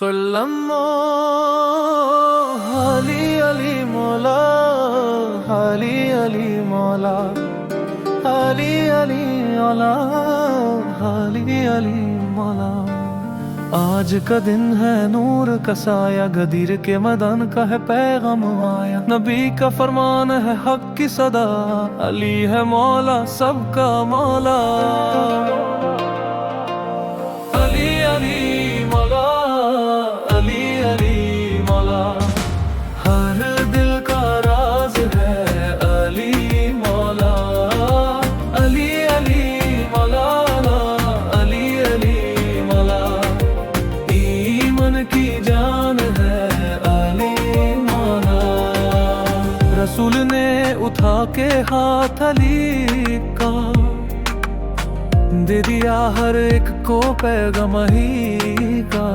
सल्लल्लाहु अली मौला, अली अली मौला, अली अली मौला, अली अली मौला। आज का दिन है नूर का साया, गदीर के मदन का है पैगाम आया। नबी का फरमान है हक की सदा, अली है मौला सबका मौला। अली अली मौला, अली अली मौला, हर दिल का राज है अली मौला। अली अली मौला, अली अली मौला, ईमान की जान है अली मौला। रसूल ने उठा के हाथ अली का, दे दिया हर एक को पैगाम ही का।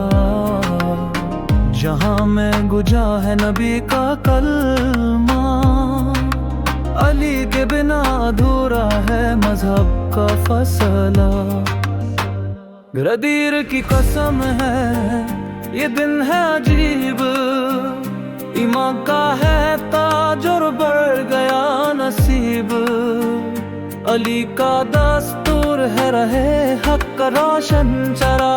जहां में गुजा है नबी का कलमा, अली के बिना अधूरा है मजहब का फैसला। गदीर की कसम है ये दिन है अजीब, ईमान का है ताज और बढ़ गया नसीब। अली का दस्तूर है रहे हक का रोशन चरा,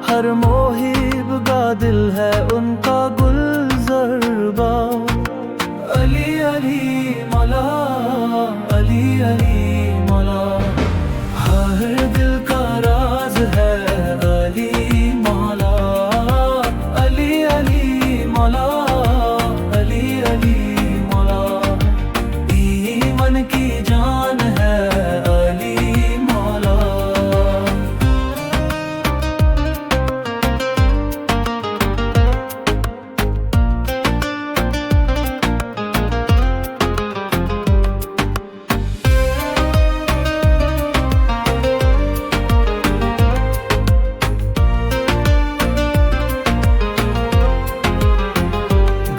हर मोहिब का दिल है उनका गुलजरबा। अली अली मौला, अली अली मौला, हर दिल का राज है अली मौला। अली अली मौला, अली अली मौला, ईमान की जान है अली मौला।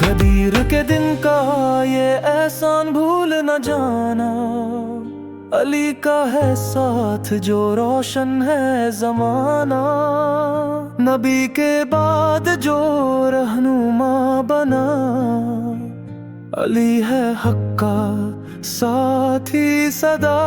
गदीर के दिन का ये एहसान भूल न जाना, अली का है साथ जो रोशन है जमाना। नबी के बाद जो रहनुमा बना, अली है हक का साथी सदा।